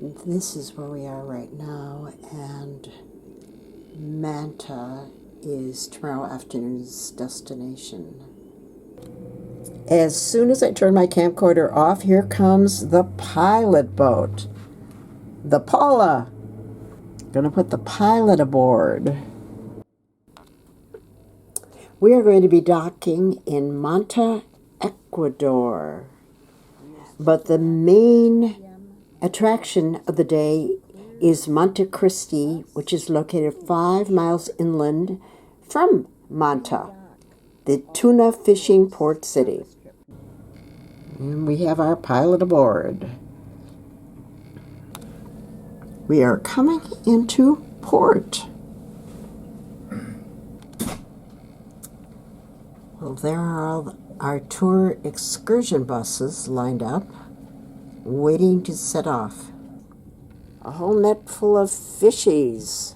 This is where we are right now, and Manta is tomorrow afternoon's destination. As soon as I turn my camcorder off, here comes the pilot boat. The Paula. Gonna put the pilot aboard. We are going to be docking in Manta, Ecuador. But the main attraction of the day is Monte Cristi, which is located 5 miles inland from Manta, the tuna fishing port city. And we have our pilot aboard. We are coming into port. Well, there are our tour excursion buses lined up, waiting to set off. A whole net full of fishies.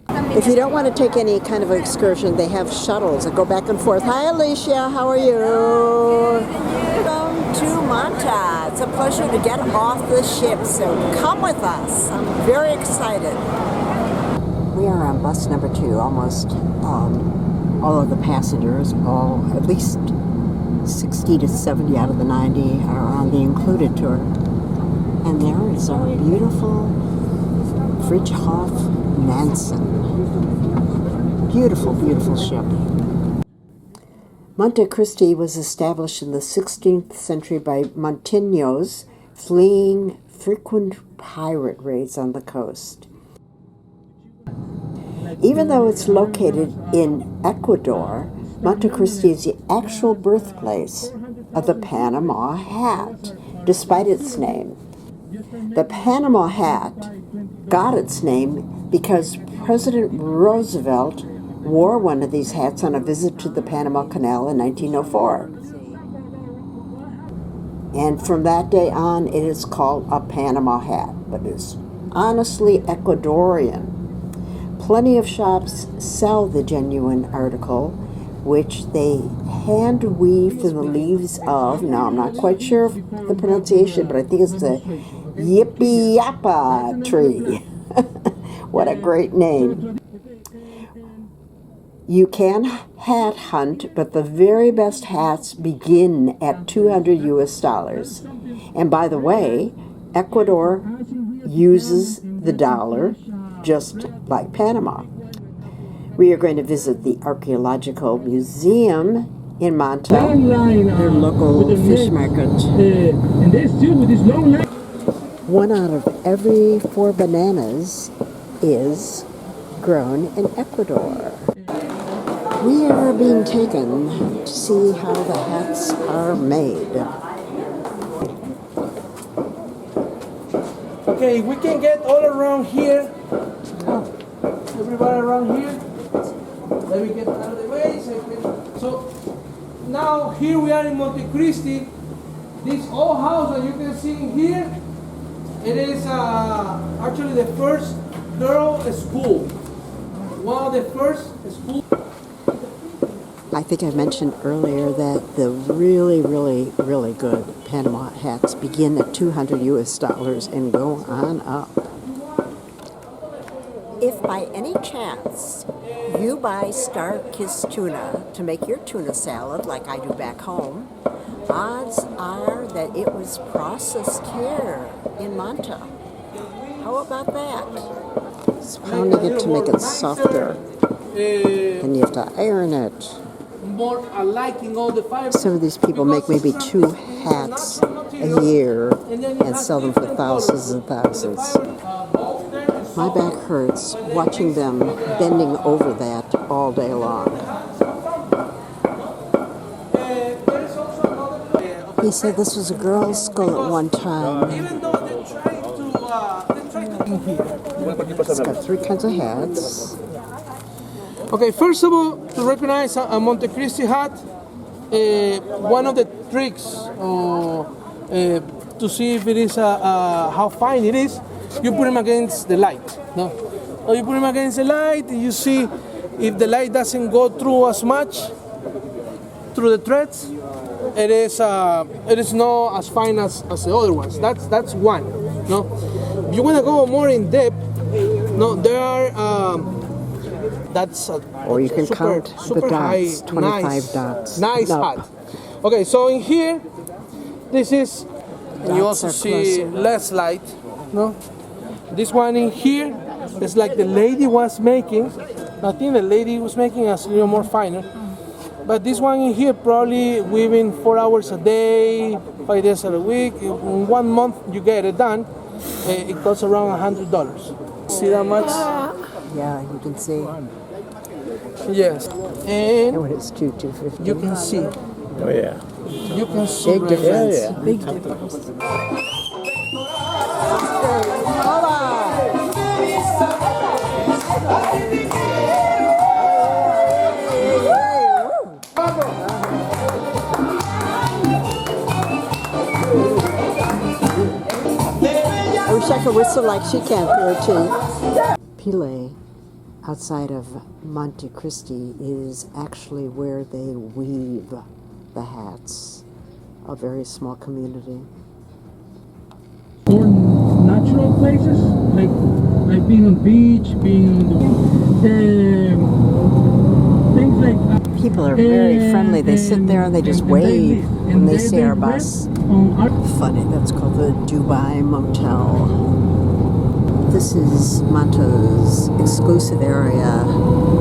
If you don't want to take any kind of excursion, they have shuttles that go back and forth. Hi, Alicia. How are you? Welcome to Manta. It's a pleasure to get off the ship, so come with us. I'm very excited. We are on bus number 2. Almost all of the passengers, at least 60 to 70 out of the 90 are on the included tour. And there is our beautiful Friedhof Nansen. Beautiful, beautiful ship. Monte Cristi was established in the 16th century by Montañeses fleeing frequent pirate raids on the coast. Even though it's located in Ecuador, Monte Cristi is the actual birthplace of the Panama hat, despite its name. The Panama hat got its name because President Roosevelt wore one of these hats on a visit to the Panama Canal in 1904. And from that day on, it is called a Panama hat, but it's honestly Ecuadorian. Plenty of shops sell the genuine article, which they hand weave from the leaves of, now I'm not quite sure of the pronunciation, but I think it's the Yippee Yappa tree. What a great name. You can hat hunt, but the very best hats begin at $200 US. And by the way, Ecuador uses the dollar just like Panama. We are going to visit the Archaeological Museum in Manta, their local fish market. One out of every 4 bananas is grown in Ecuador. We are being taken to see how the hats are made. Okay, we can get all around here. Everybody around here. Let me get out of the way. So now here we are in Monte Cristi. This old house that you can see here, it is actually the first girl school. One of the first schools. I think I mentioned earlier that the really, really, really good Panama hats begin at $200 US and go on up. If by any chance you buy star-kissed tuna to make your tuna salad like I do back home, odds are that it was processed here in Manta. How about that? It's pounding it to make it softer. And you have to iron it. More alike in all the fibers. Some of these people make maybe 2 hats a year and sell them for thousands and thousands. My back hurts watching them bending over that all day long. He said this was a girls' school at one time. It's got 3 kinds of hats. Okay, first of all, to recognize a Monte Cristi hat, one of the tricks to see if it is how fine it is, you put them against the light. No, so you put them against the light, and you see if the light doesn't go through as much through the threads. it is not as fine as the other ones. That's one. No, if you want to go more in depth, no, there are. That's Or you can count the super high, dots, 25 nice, dots. nice Nope. hat. Okay, so in here, this is. And you Dots also are see closer. less light. No, this one in here is like the lady was making. I think the lady was making us a little more finer. But this one in here probably weaving 4 hours a day, 5 days a week. In 1 month you get it done. It costs around $100. See that much? Yeah, you can see. Yes. And Oh, it's 250. you can see. Oh yeah. You can see. Big right difference. Yeah, yeah. Big difference. Hold on. I wish I could whistle like she can through her teeth. Pile, outside of Monte Cristi, is actually where they weave the hats. A very small community. More natural places, like being on the beach, being on the things like that. People are very friendly. They sit there and they just wave when they see our bus. Funny, that's called the Dubai Motel. This is Manto's exclusive area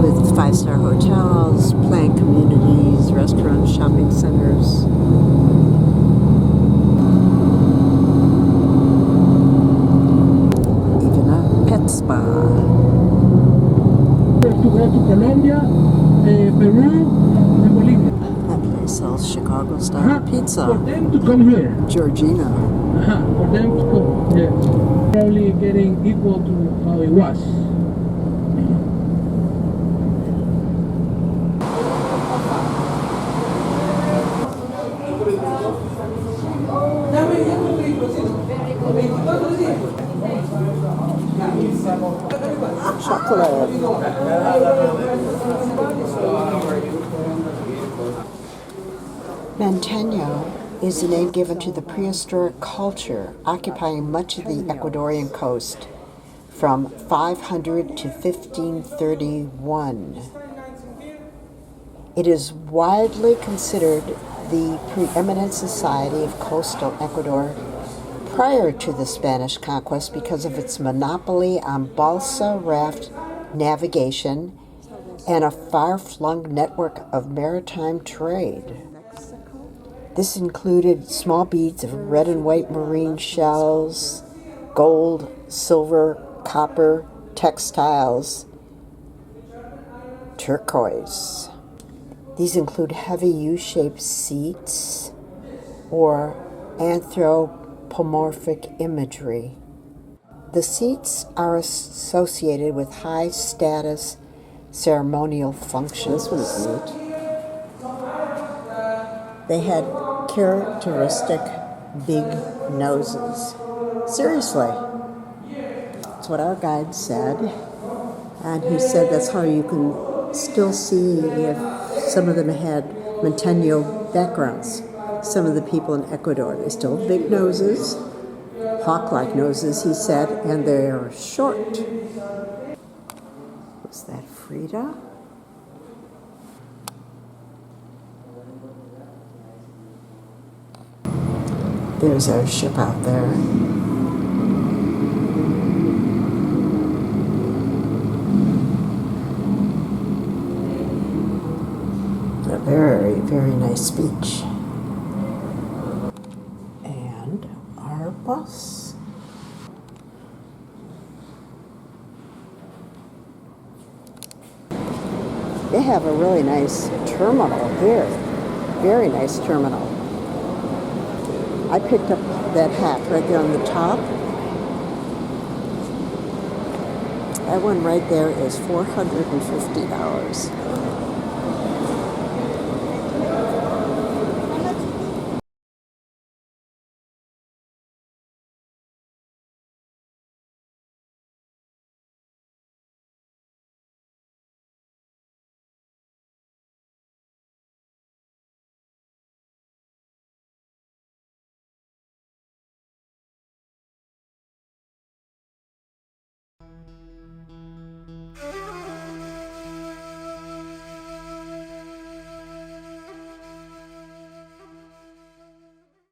with 5-star hotels, planned communities, restaurants, shopping centers. Even a pet spa. To go to Colombia, Peru, and Bolivia. That place sells Chicago-style pizza. For them to come here. Georgina. For them to come, yeah. Probably getting equal to how it was. Chocolate. Manteño is the name given to the prehistoric culture occupying much of the Ecuadorian coast from 500 to 1531. It is widely considered the preeminent society of coastal Ecuador prior to the Spanish conquest because of its monopoly on balsa raft navigation and a far-flung network of maritime trade. This included small beads of red and white marine shells, gold, silver, copper, textiles, turquoise. These include heavy U-shaped seats or anthropomorphic imagery. The seats are associated with high-status ceremonial functions. This one is neat. They had characteristic big noses. Seriously. That's what our guide said. And he said that's how you can still see if some of them had Manteño backgrounds. Some of the people in Ecuador, they still have big noses, hawk-like noses, he said, and they're short. Was that Frida? There's our ship out there. A very, very nice beach. And our bus. They have a really nice terminal here. Very nice terminal. I picked up that hat right there on the top. That one right there is $450.